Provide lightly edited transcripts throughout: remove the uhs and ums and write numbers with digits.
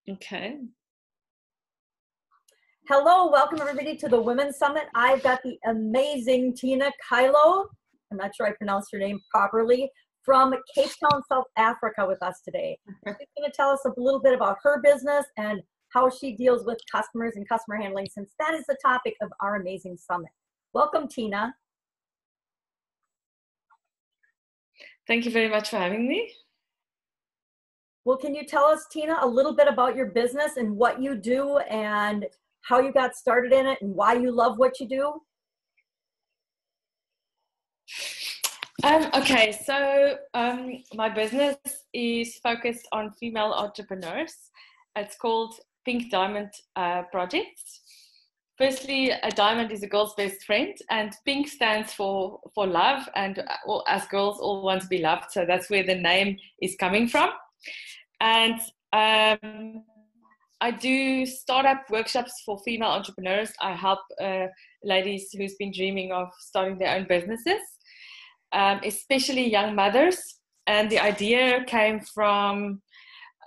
Okay. Hello, welcome everybody to the Women's Summit. I've got the amazing Tina Kylo, I'm not sure I pronounced your name properly, from Cape Town, South Africa with us today. She's going to tell us a little bit about her business and how she deals with customers and customer handling, since that is the topic of our amazing summit. Welcome, Tina. Thank you very much for having me. Well, can you tell us, Tina, a little bit about your business and what you do and how you got started in it and why you love what you do? Okay, so my business is focused on female entrepreneurs. It's called Pink Diamond Projects. Firstly, a diamond is a girl's best friend, and pink stands for love, and as girls all want to be loved, so that's where the name is coming from. And I do startup workshops for female entrepreneurs. I help ladies who's been dreaming of starting their own businesses, especially young mothers. And the idea came from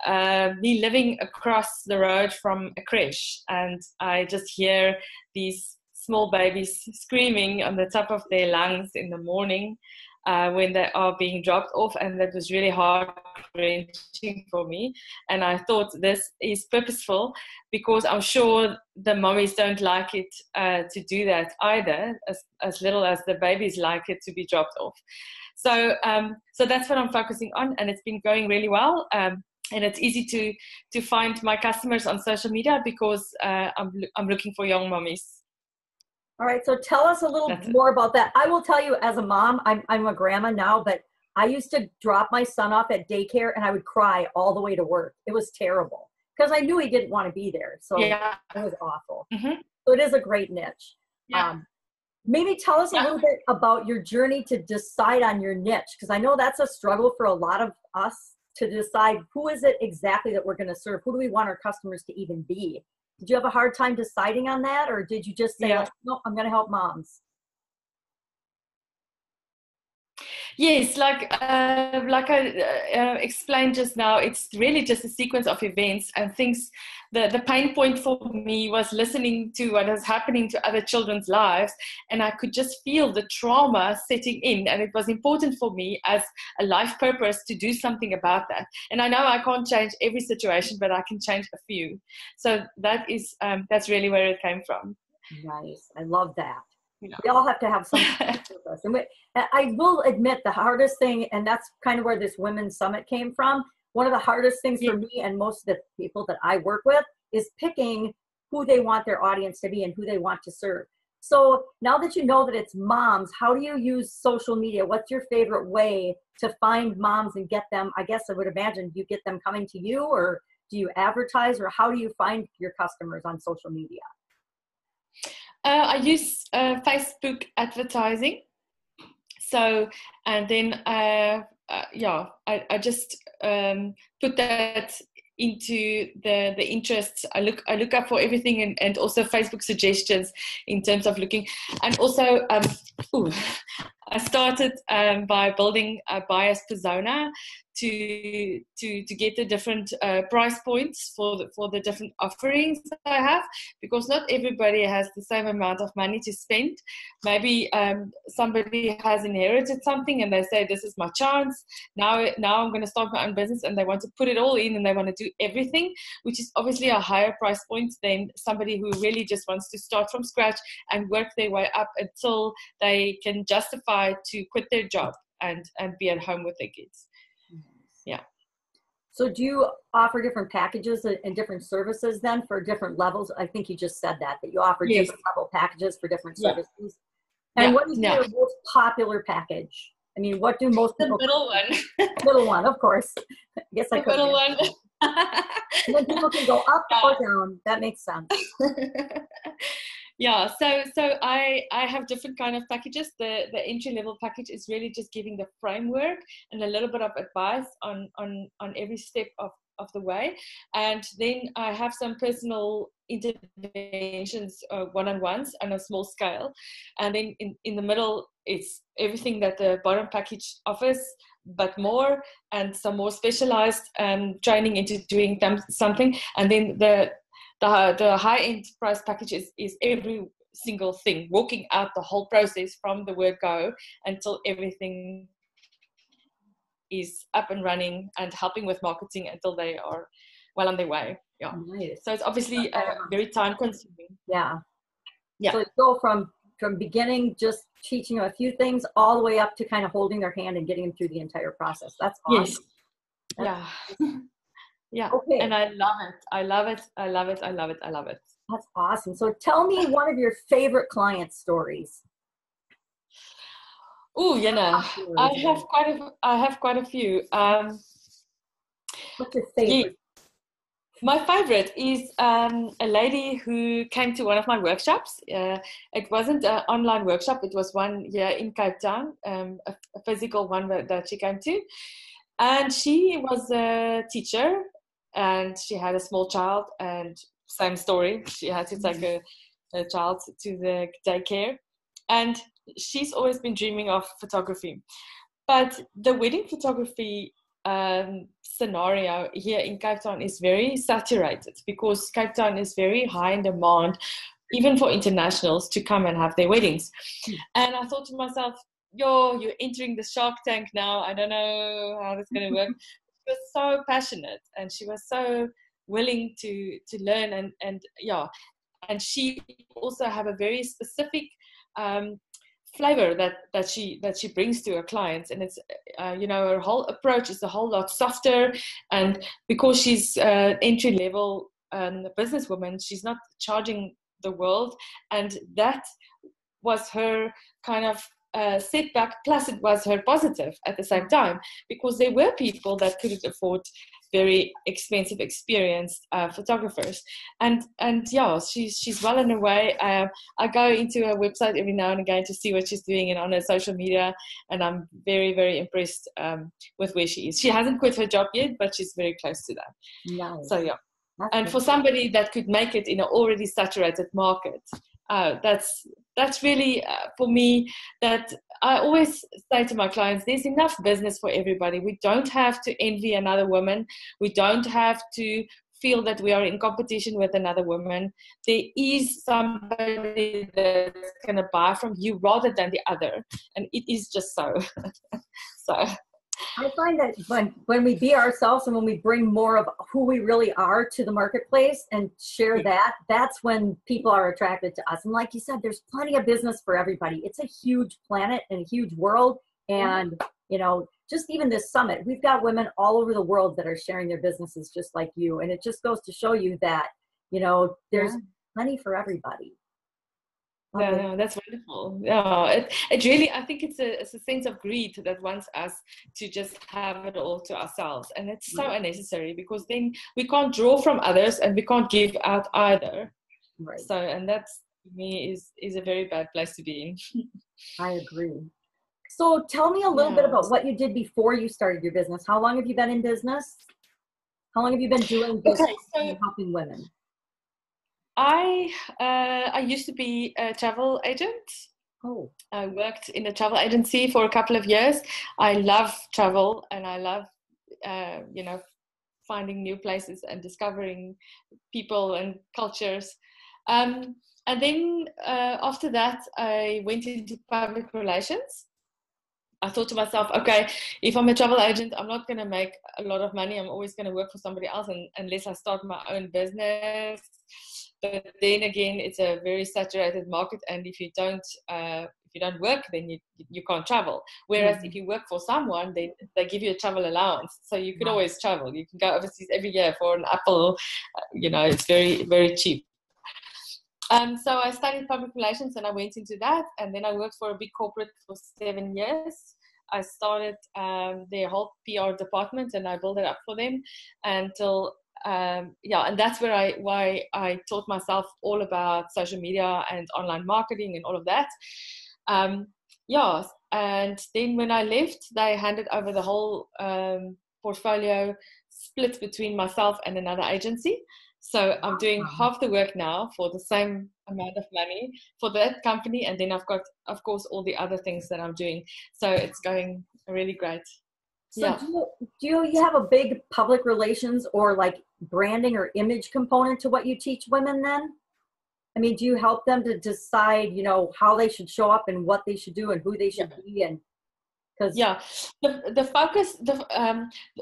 me living across the road from a creche, and I just hear these small babies screaming on the top of their lungs in the morning when they are being dropped off, and that was really heart-wrenching for me. And I thought this is purposeful, because I'm sure the mommies don't like it to do that either, as little as the babies like it to be dropped off. So that's what I'm focusing on, and it's been going really well. And it's easy to find my customers on social media, because I'm looking for young mommies. All right, so tell us a little more about that. I will tell you, as a mom, I'm a grandma now, but I used to drop my son off at daycare and I would cry all the way to work. It was terrible because I knew he didn't want to be there. So yeah, it was awful. Mm-hmm. So it is a great niche. Yeah. Maybe tell us a little bit about your journey to decide on your niche, because I know that's a struggle for a lot of us to decide who is it exactly that we're going to serve. Who do we want our customers to even be? Did you have a hard time deciding on that, or did you just say, no, I'm going to help moms? Yes, like I explained just now, it's really just a sequence of events and things. The pain point for me was listening to what was happening to other children's lives, and I could just feel the trauma setting in, and it was important for me as a life purpose to do something about that. And I know I can't change every situation, but I can change a few. So that is that's really where it came from. Nice. I love that. We all have to have something with us. And I will admit the hardest thing, and that's kind of where this Women's Summit came from, one of the hardest things for me and most of the people that I work with is picking who they want their audience to be and who they want to serve. So now that you know that it's moms, how do you use social media? What's your favorite way to find moms and get them? I guess I would imagine you get them coming to you, or do you advertise, or how do you find your customers on social media? I use Facebook advertising. So, and then, I just put that into the interests. I look up for everything, and also Facebook suggestions in terms of looking. And also, I started by building a buyer's persona to get the different price points for the different offerings that I have, because not everybody has the same amount of money to spend. Maybe somebody has inherited something and they say, this is my chance, now I'm going to start my own business, and they want to put it all in and they want to do everything, which is obviously a higher price point than somebody who really just wants to start from scratch and work their way up until they can justify to quit their job and be at home with their kids. Yeah. So do you offer different packages and different services then for different levels? I think you just said that you offer different level packages for different services. And what is your most popular package? I mean, what do most people? The middle one. Middle one, of course. I guess I could. The middle one. And then people can go up or down. That makes sense. Yeah, so I have different kind of packages. The entry level package is really just giving the framework and a little bit of advice on every step of the way. And then I have some personal interventions, one-on-ones on a small scale. And then in the middle, it's everything that the bottom package offers, but more, and some more specialized training into doing something. And then the high-end price package is every single thing, walking out the whole process from the word go until everything is up and running, and helping with marketing until they are well on their way. Yeah. Nice. So it's obviously very time consuming. Yeah. Yeah. So you go from beginning, just teaching them a few things, all the way up to kind of holding their hand and getting them through the entire process. That's awesome. Yes. Yeah. Yeah. Okay. And I love it. I love it. I love it. I love it. I love it. That's awesome. So tell me one of your favorite client stories. Oh, I have quite a few. What's your favorite? My favorite is a lady who came to one of my workshops. It wasn't an online workshop. It was one here in Cape Town, a physical one that she came to. And she was a teacher, and she had a small child, and same story. She had to take a child to the daycare. And she's always been dreaming of photography. But the wedding photography scenario here in Cape Town is very saturated, because Cape Town is very high in demand, even for internationals to come and have their weddings. And I thought to myself, you're entering the Shark Tank now. I don't know how that's going to work. She was so passionate, and she was so willing to learn, and she also have a very specific flavor that she brings to her clients. And it's her whole approach is a whole lot softer, and because she's entry level businesswoman, she's not charging the world, and that was her kind of setback, plus it was her positive at the same time, because there were people that couldn't afford very expensive, experienced photographers, and she's well on her way. I go into her website every now and again to see what she's doing, and on her social media, and I'm very, very impressed with where she is. She hasn't quit her job yet, but she's very close to that. Nice. So yeah, that's and for somebody that could make it in an already saturated market, that's really for me, that I always say to my clients, there's enough business for everybody. We don't have to envy another woman. We don't have to feel that we are in competition with another woman. There is somebody that's going to buy from you rather than the other, and it is just so. So I find that when we be ourselves, and when we bring more of who we really are to the marketplace and share that, that's when people are attracted to us. And like you said, there's plenty of business for everybody. It's a huge planet and a huge world. And, just even this summit, we've got women all over the world that are sharing their businesses just like you. And it just goes to show you that, there's plenty for everybody. Yeah, no, that's wonderful. Yeah, it really, I think it's a sense of greed that wants us to just have it all to ourselves, and it's so unnecessary, because then we can't draw from others and we can't give out either. Right. So, and that's, to me, is a very bad place to be in. I agree. So tell me a little bit about what you did before you started your business. How long have you been in business? How long have you been doing business and helping women? I used to be a travel agent. Oh. I worked in a travel agency for a couple of years. I love travel, and I love, finding new places and discovering people and cultures. And then after that, I went into public relations. I thought to myself, okay, if I'm a travel agent, I'm not going to make a lot of money. I'm always going to work for somebody else, unless I start my own business. But then again, it's a very saturated market, and if you don't work, then you can't travel. Whereas if you work for someone, they give you a travel allowance, so you could always travel. You can go overseas every year for an apple. It's very, very cheap. So I studied public relations, and I went into that, and then I worked for a big corporate for 7 years. I started their whole PR department, and I built it up for them until. And that's why I taught myself all about social media and online marketing and all of that. And then when I left, they handed over the whole portfolio, split between myself and another agency. So I'm doing half the work now for the same amount of money for that company. And then I've got, of course, all the other things that I'm doing. So it's going really great. So Yeah. do you have a big public relations or like branding or image component to what you teach women then? I mean, do you help them to decide, you know, how they should show up and what they should do and who they should be? And because the focus,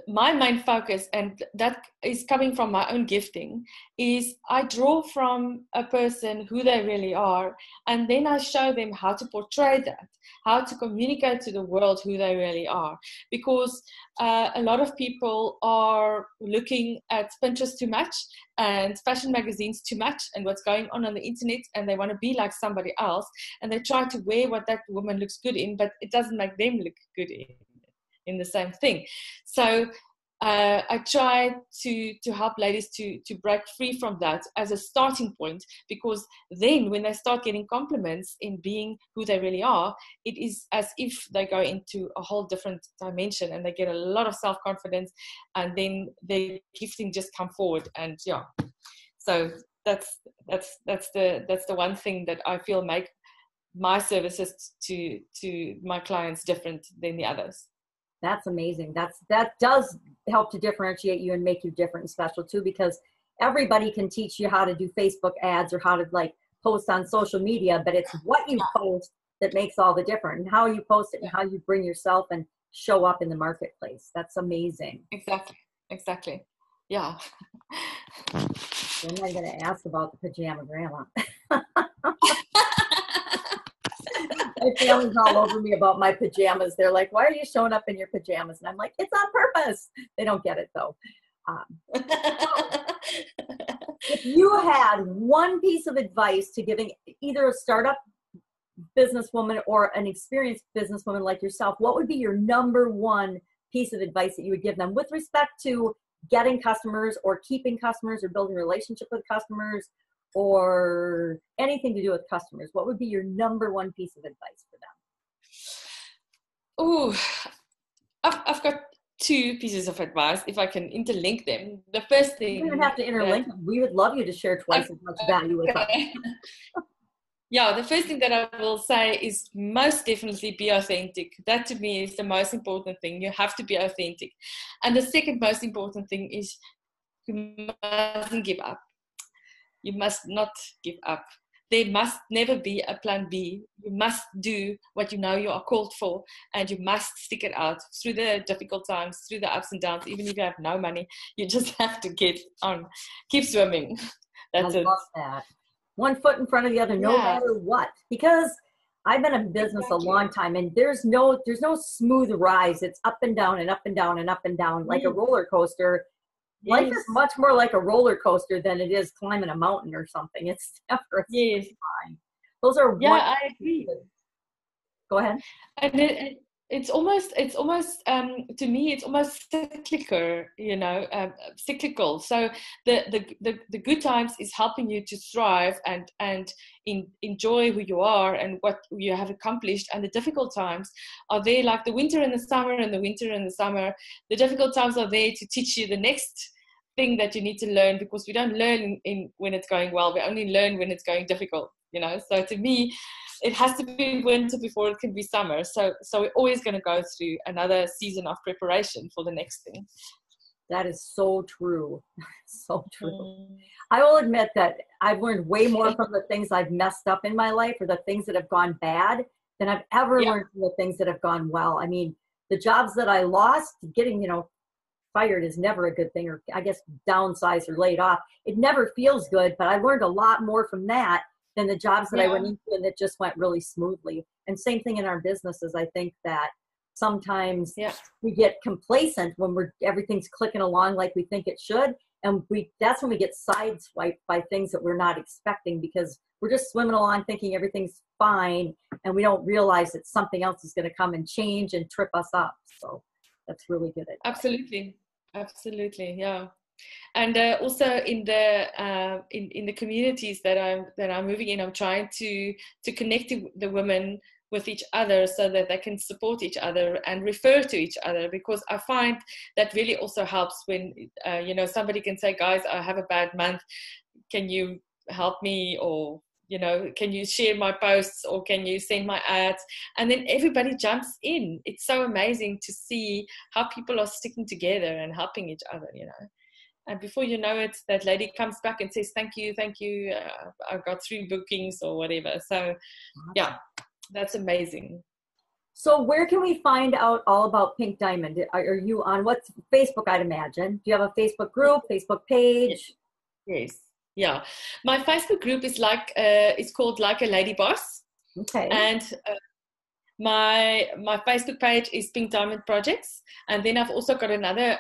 my main focus, and that is coming from my own gifting, is I draw from a person who they really are, and then I show them how to portray that, how to communicate to the world who they really are. Because a lot of people are looking at Pinterest too much and fashion magazines too much and what's going on the internet, and they want to be like somebody else, and they try to wear what that woman looks good in, but it doesn't make them look good in the same thing. So I try to help ladies to break free from that as a starting point, because then when they start getting compliments in being who they really are, it is as if they go into a whole different dimension and they get a lot of self-confidence, and then their gifting just come forward. And yeah, so that's the one thing that I feel make my services to my clients different than the others. That's amazing. That does help to differentiate you and make you different and special too, because everybody can teach you how to do Facebook ads or how to like post on social media, but it's what you post that makes all the difference, and how you post it and how you bring yourself and show up in the marketplace. That's amazing. Exactly. Yeah. I'm not going to ask about the pajama grandma. My family's all over me about my pajamas. They're like, why are you showing up in your pajamas? And I'm like, it's on purpose. They don't get it though. If you had one piece of advice to giving either a startup businesswoman or an experienced businesswoman like yourself, what would be your number one piece of advice that you would give them with respect to getting customers or keeping customers or building a relationship with customers or anything to do with customers? What would be your number one piece of advice for them? Oh, I've got two pieces of advice, if I can interlink them. The first thing... You don't have to interlink them. We would love you to share twice as much value with us. Yeah, the first thing that I will say is most definitely be authentic. That to me is the most important thing. You have to be authentic. And the second most important thing is you mustn't give up. You must not give up. There must never be a plan B. You must do what you know you are called for, and you must stick it out through the difficult times, through the ups and downs. Even if you have no money, you just have to get on. Keep swimming. That's it. I love that. One foot in front of the other, no matter what. Because I've been in business a long time, and there's no smooth rise. It's up and down and up and down and up and down, like a roller coaster. Life is much more like a roller coaster than it is climbing a mountain or something. It's never fine. Those are I agree. Go ahead. And it's almost to me it's almost cyclical, cyclical. So the good times is helping you to thrive and enjoy who you are and what you have accomplished, and the difficult times are there, like the winter and the summer, and the winter and the summer. The difficult times are there to teach you the next thing that you need to learn, because we don't learn when it's going well. We only learn when it's going difficult, So to me, it has to be winter before it can be summer. So we're always going to go through another season of preparation for the next thing. That is so true. So true. I will admit that I've learned way more from the things I've messed up in my life, or the things that have gone bad, than I've ever learned from the things that have gone well. I mean, the jobs that I lost, getting, fired is never a good thing, or I guess downsized or laid off. It never feels good, but I learned a lot more from that than the jobs that I went into and that just went really smoothly. And same thing in our businesses. I think that sometimes we get complacent when everything's clicking along like we think it should. And that's when we get sideswiped by things that we're not expecting, because we're just swimming along thinking everything's fine, and we don't realize that something else is going to come and change and trip us up. So that's really good advice. Absolutely, yeah. And also in the communities that I'm moving in, I'm trying to connect the women with each other so that they can support each other and refer to each other, because I find that really also helps when, you know, somebody can say, guys, I have a bad month. Can you help me? Or, you know, can you share my posts, or can you send my ads? And then everybody jumps in. It's so amazing to see how people are sticking together and helping each other, you know. And before you know it, that lady comes back and says, thank you, I've got 3 bookings or whatever. So yeah, that's amazing. So where can we find out all about Pink Diamond? Are you on what's Facebook, I'd imagine? Do you have a Facebook group, Facebook page? Yes. Yeah. My Facebook group is it's called Like a Lady Boss. Okay. And my Facebook page is Pink Diamond Projects. And then I've also got another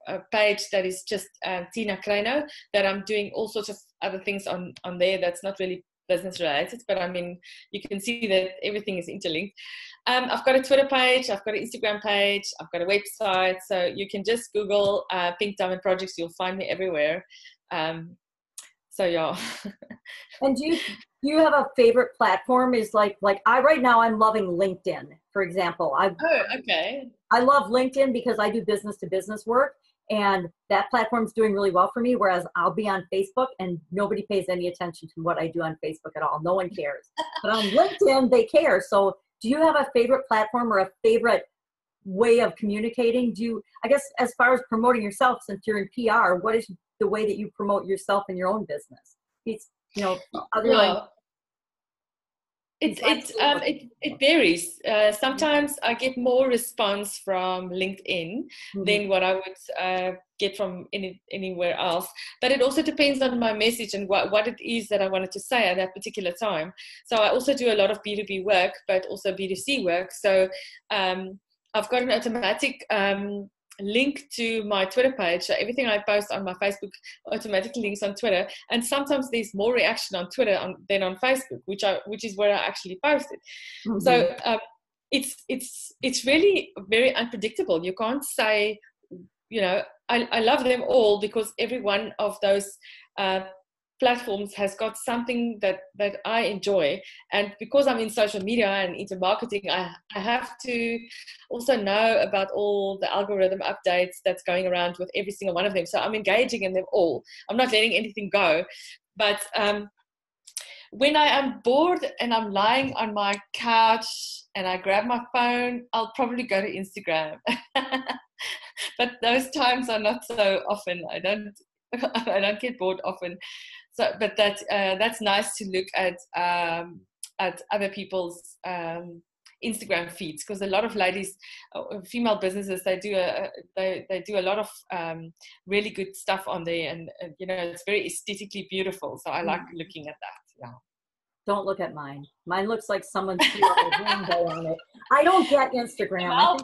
a page that is just Tina Krano, that I'm doing all sorts of other things on there that's not really business related, but I mean, you can see that everything is interlinked. I've got a Twitter page, I've got an Instagram page, I've got a website, so you can just Google Pink Diamond Projects, you'll find me everywhere. So yeah. And do you have a favorite platform? Is like right now I'm loving LinkedIn, for example. Okay. I love LinkedIn because I do business to business work, and that platform's doing really well for me, whereas I'll be on Facebook and nobody pays any attention to what I do on Facebook at all. No one cares. But on LinkedIn, they care. So do you have a favorite platform or a favorite way of communicating? I guess as far as promoting yourself, since you're in PR, what is the way that you promote yourself in your own business? It's, you know, other than it varies. Sometimes I get more response from LinkedIn than what I would get from anywhere else. But it also depends on my message and what it is that I wanted to say at that particular time. So I also do a lot of B2B work, but also B2C work. So I've got an automatic link to my Twitter page, so everything I post on my Facebook automatically links on Twitter, and sometimes there's more reaction on Twitter than on Facebook, which is where I actually post it. So it's really very unpredictable. You can't say, you know, I love them all, because every one of those platforms has got something that I enjoy, and because I'm in social media and into marketing, I have to also know about all the algorithm updates that's going around with every single one of them. So I'm engaging in them all. I'm not letting anything go. But when I am bored and I'm lying on my couch and I grab my phone, I'll probably go to Instagram. But those times are not so often. I don't get bored often. So, but that's nice to look at other people's Instagram feeds, because a lot of ladies, female businesses, they do a lot of really good stuff on there, and you know, it's very aesthetically beautiful. So I like looking at that. Yeah. Don't look at mine. Mine looks like someone threw a rainbow on it. I don't get Instagram.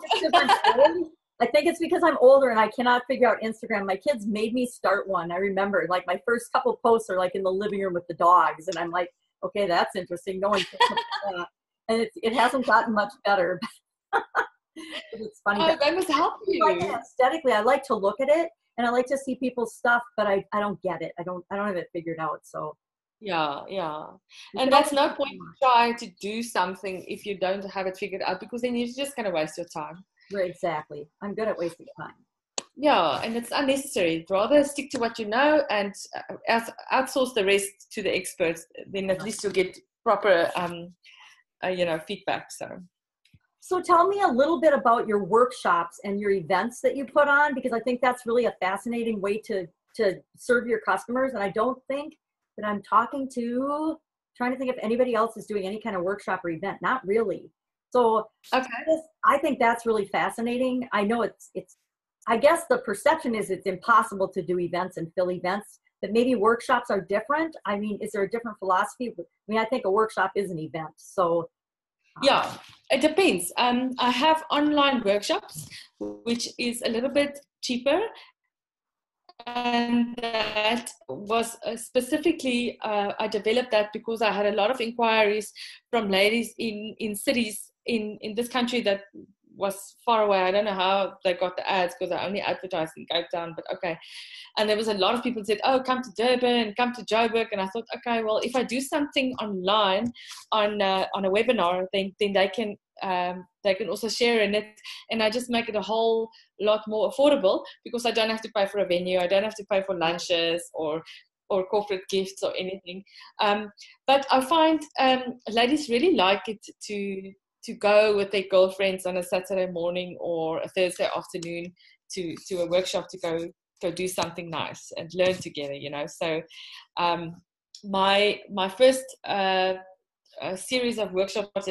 I think it's because I'm older and I cannot figure out Instagram. My kids made me start one. I remember, like, my first couple posts are like in the living room with the dogs, and I'm like, okay, that's interesting. No one thinks about that. And it hasn't gotten much better. It's funny. Oh, that must help you. Like, aesthetically, I like to look at it and I like to see people's stuff, but I don't get it. I don't have it figured out. So yeah. And that's no point to try to do something if you don't have it figured out, because then you're just going to waste your time. Exactly. I'm good at wasting time. Yeah, and it's unnecessary. Rather stick to what you know and outsource the rest to the experts. Then at least you'll get proper, feedback. So tell me a little bit about your workshops and your events that you put on, because I think that's really a fascinating way to serve your customers. And I don't think that I'm trying to think if anybody else is doing any kind of workshop or event. Not really. So okay. I think that's really fascinating. I know I guess the perception is it's impossible to do events and fill events, but maybe workshops are different. I mean, is there a different philosophy? I mean, I think a workshop is an event. So yeah, it depends. I have online workshops, which is a little bit cheaper. And that was specifically, I developed that because I had a lot of inquiries from ladies in cities in this country that was far away. I don't know how they got the ads because I only advertised in Cape Town, but okay. And there was a lot of people who said, oh, come to Durban, come to Joburg. And I thought, okay, well, if I do something online on a webinar, then they can also share in it. And I just make it a whole lot more affordable because I don't have to pay for a venue. I don't have to pay for lunches or corporate gifts or anything. But I find ladies really like it to go with their girlfriends on a Saturday morning or a Thursday afternoon to a workshop to go do something nice and learn together, you know. So my first series of workshops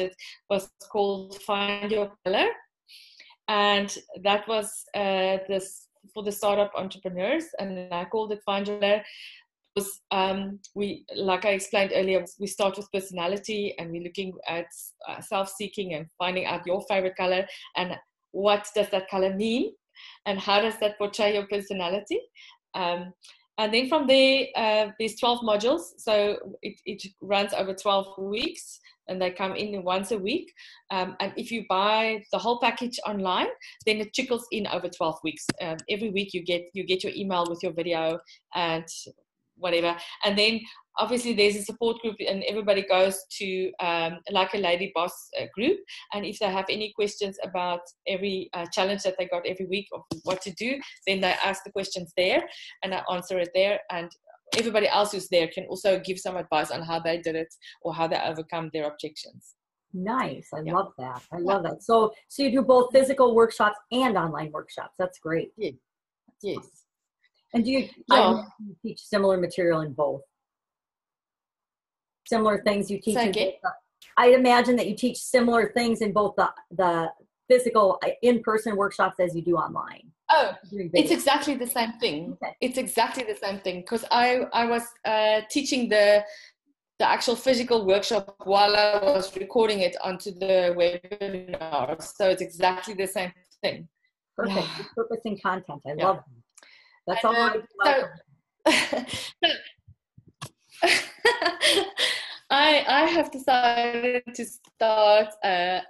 was called Find Your Color, and that was this for the startup entrepreneurs, and I called it Find Your Color. Was we, like I explained earlier, we start with personality, and we're looking at self-seeking and finding out your favorite color and what does that color mean and how does that portray your personality. And then from there, there's 12 modules, so it runs over 12 weeks, and they come in once a week. And if you buy the whole package online, then it trickles in over 12 weeks. Every week you get your email with your video and whatever. And then obviously there's a support group, and everybody goes to like a lady boss group, and if they have any questions about every challenge that they got every week of what to do, then they ask the questions there and I answer it there, and everybody else who's there can also give some advice on how they did it or how they overcome their objections. Nice. I love that. I love that. So you do both physical workshops and online workshops. That's great. Yes. And do you teach similar material in both? Similar things you teach in both? I'd imagine that you teach similar things in both the physical in-person workshops as you do online. Oh, it's exactly the same thing. Okay. It's exactly the same thing, because I was teaching the actual physical workshop while I was recording it onto the webinar. So it's exactly the same thing. Perfect. Yeah. Repurposing content. I love that. That's all I I have decided to start a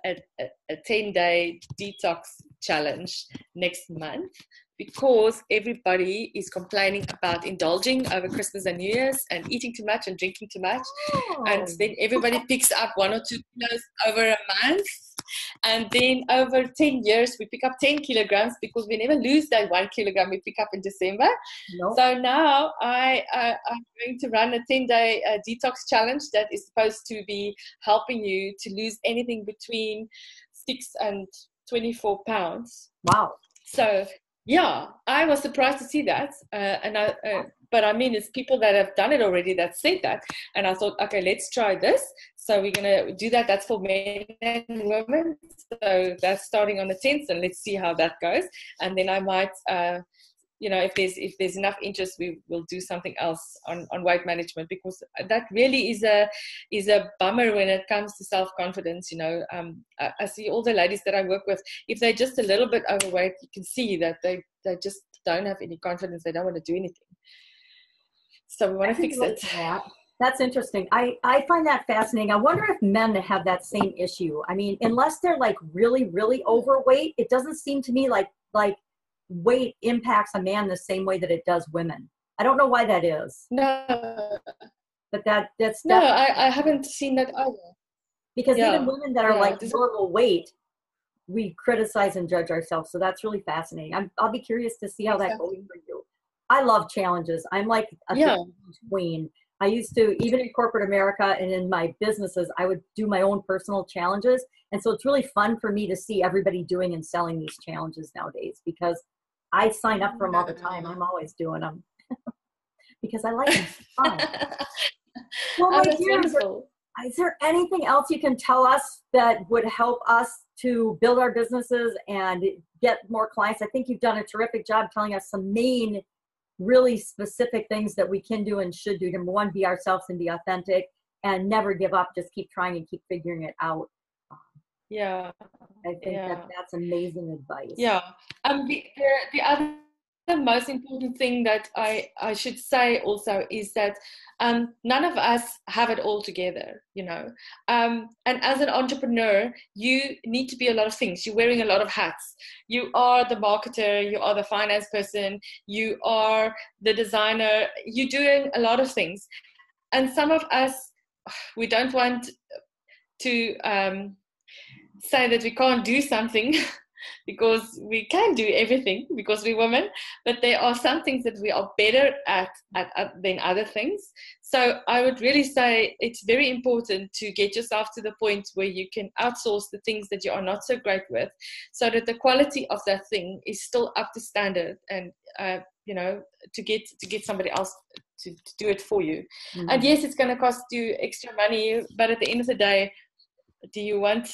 10-day detox challenge next month, because everybody is complaining about indulging over Christmas and New Year's and eating too much and drinking too much. And then everybody picks up 1 or 2 kilos over a month. And then over 10 years, we pick up 10 kilograms because we never lose that 1 kilogram we pick up in December. Nope. So now I'm going to run a 10-day detox challenge that is supposed to be helping you to lose anything between 6 and 24 pounds. Wow. So yeah, I was surprised to see that. But I mean, it's people that have done it already that said that. And I thought, okay, let's try this. So we're going to do that. That's for men and women. So that's starting on the 10th, and let's see how that goes. And then I might, if there's enough interest, we will do something else on weight management, because that really is a bummer when it comes to self-confidence. I see all the ladies that I work with, if they're just a little bit overweight, you can see that they just don't have any confidence. They don't want to do anything. So we want to fix it. That's interesting. I find that fascinating. I wonder if men have that same issue. I mean, unless they're like really, really overweight, it doesn't seem to me like weight impacts a man the same way that it does women. I don't know why that is. No. But that's no, I haven't seen that either. Because even women that are like normal weight, we criticize and judge ourselves. So that's really fascinating. I'll be curious to see how that goes for you. I love challenges. I'm like a queen. I used to, even in corporate America and in my businesses, I would do my own personal challenges. And so it's really fun for me to see everybody doing and selling these challenges nowadays, because I sign up for them all the time. I'm always doing them because I like them. Fun. Well, my dear, is there anything else you can tell us that would help us to build our businesses and get more clients? I think you've done a terrific job telling us some main, really specific things that we can do and should do. Number one, be ourselves and be authentic, and never give up. Just keep trying and keep figuring it out. Yeah. I think that's amazing advice. Yeah. The other the most important thing that I should say also is that none of us have it all together, you know. And as an entrepreneur, you need to be a lot of things. You're wearing a lot of hats. You are the marketer, you are the finance person, you are the designer, you're doing a lot of things. And some of us, we don't want to say that we can't do something because we can do everything because we're women, but there are some things that we are better at than other things. So I would really say it's very important to get yourself to the point where you can outsource the things that you are not so great with, so that the quality of that thing is still up to standard, and you know, to get somebody else to do it for you. Mm-hmm. And yes, it's going to cost you extra money, but at the end of the day, do you want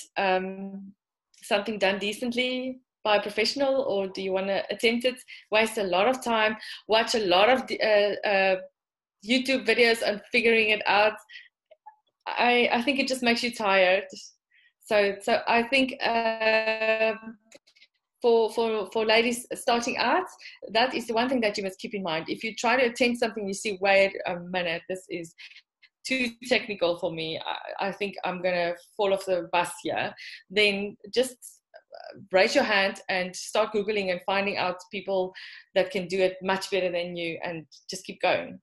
something done decently by a professional, or do you want to attempt it, waste a lot of time, watch a lot of YouTube videos and figuring it out? I think it just makes you tired. So I think for ladies starting out, that is the one thing that you must keep in mind. If you try to attempt something, you see, wait a minute, this is too technical for me, I think I'm gonna fall off the bus here, then just raise your hand and start Googling and finding out people that can do it much better than you, and just keep going.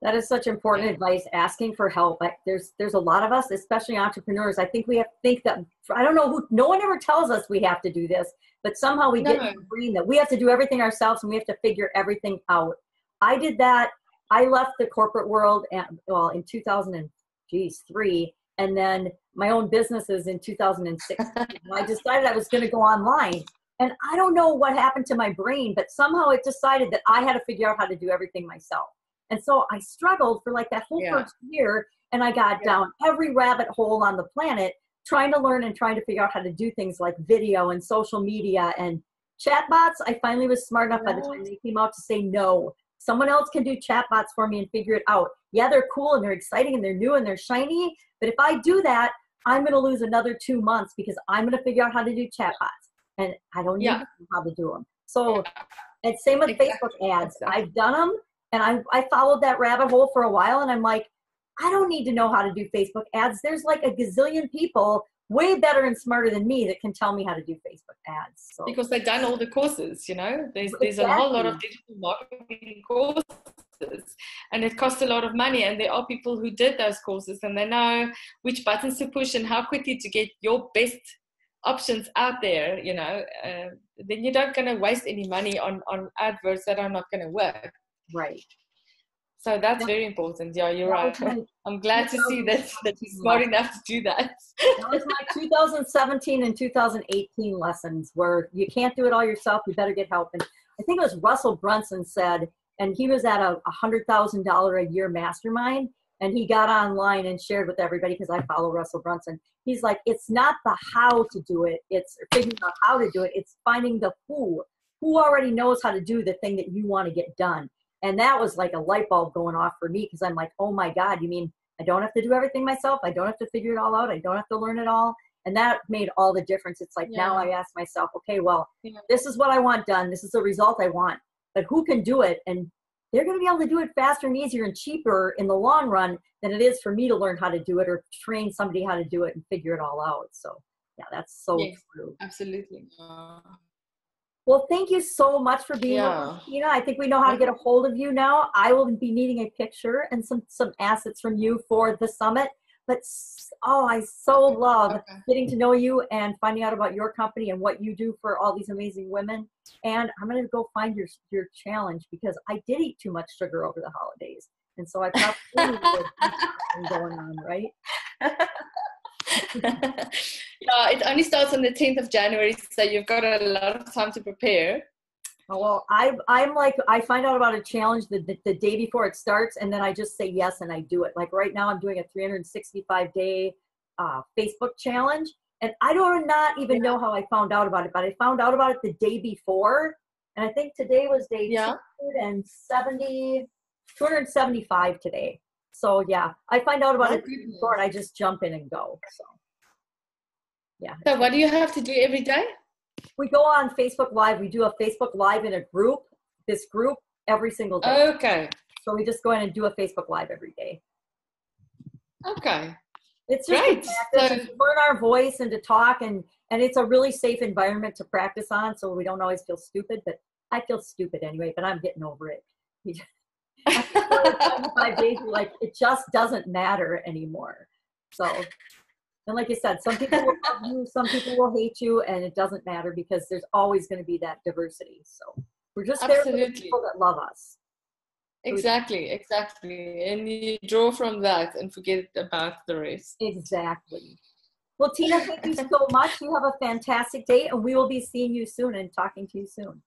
That is such important advice, asking for help. There's a lot of us, especially entrepreneurs, I think we have to think that, I don't know who, no one ever tells us we have to do this, but somehow we get in the brain that we have to do everything ourselves and we have to figure everything out. I did that. I left the corporate world in 2003, and then my own businesses in 2006. I decided I was going to go online, and I don't know what happened to my brain, but somehow it decided that I had to figure out how to do everything myself. And so I struggled for like that whole first year, and I got down every rabbit hole on the planet trying to learn and trying to figure out how to do things like video and social media and chatbots. I finally was smart enough by the time they came out to say no. Someone else can do chatbots for me and figure it out. Yeah, they're cool and they're exciting and they're new and they're shiny. But if I do that, I'm going to lose another 2 months because I'm going to figure out how to do chatbots. And I don't need to know how to do them. So, and same with Facebook ads. I've done them, and I followed that rabbit hole for a while. And I'm like, I don't need to know how to do Facebook ads. There's like a gazillion people way better and smarter than me that can tell me how to do Facebook ads. So. Because they've done all the courses, you know, there's a whole lot of digital marketing courses, and it costs a lot of money, and there are people who did those courses and they know which buttons to push and how quickly to get your best options out there, you know. Then you're not going to waste any money on adverts that are not going to work. Right. So that's very important. Yeah, you're right. I'm glad to see that you're smart enough to do that. That was my 2017 and 2018 lessons, where you can't do it all yourself. You better get help. And I think it was Russell Brunson said, and he was at a $100,000 a year mastermind, and he got online and shared with everybody, because I follow Russell Brunson. He's like, it's not the how to do it. It's figuring out how to do it. It's finding the who already knows how to do the thing that you want to get done. And that was like a light bulb going off for me, because I'm like, oh my God, you mean I don't have to do everything myself? I don't have to figure it all out. I don't have to learn it all. And that made all the difference. It's like, now I ask myself, okay, well, this is what I want done. This is the result I want. But who can do it? And they're going to be able to do it faster and easier and cheaper in the long run than it is for me to learn how to do it or train somebody how to do it and figure it all out. So yeah, that's so true. Absolutely. Well, thank you so much for being with us, Tina. I think we know how to get a hold of you now. I will be needing a picture and some assets from you for the summit. But I so love getting to know you and finding out about your company and what you do for all these amazing women. And I'm going to go find your challenge, because I did eat too much sugar over the holidays. And so I probably something going on, right? Yeah, it only starts on the 10th of January, so you've got a lot of time to prepare. Oh, well, I'm like, I find out about a challenge the day before it starts, and then I just say yes and I do it. Like right now I'm doing a 365-day Facebook challenge, and I do not even know how I found out about it, but I found out about it the day before, and I think today was day 275 today. So yeah, I find out about it before and I just jump in and go. So yeah. So what do you have to do every day? We go on Facebook Live. We do a Facebook Live in a group this group every single day. Okay. So we just go in and do a Facebook Live every day. Okay. It's just Great. to practice, to learn our voice and to talk, and it's a really safe environment to practice on, so we don't always feel stupid, but I feel stupid anyway, but I'm getting over it. After 5 days, you're like, it just doesn't matter anymore. So, and like you said, some people will love you, some people will hate you, and it doesn't matter because there's always going to be that diversity. So we're just there for the people that love us. Exactly. And you draw from that and forget about the rest. Exactly. Well, Tina, thank you so much. You have a fantastic day, and we will be seeing you soon and talking to you soon.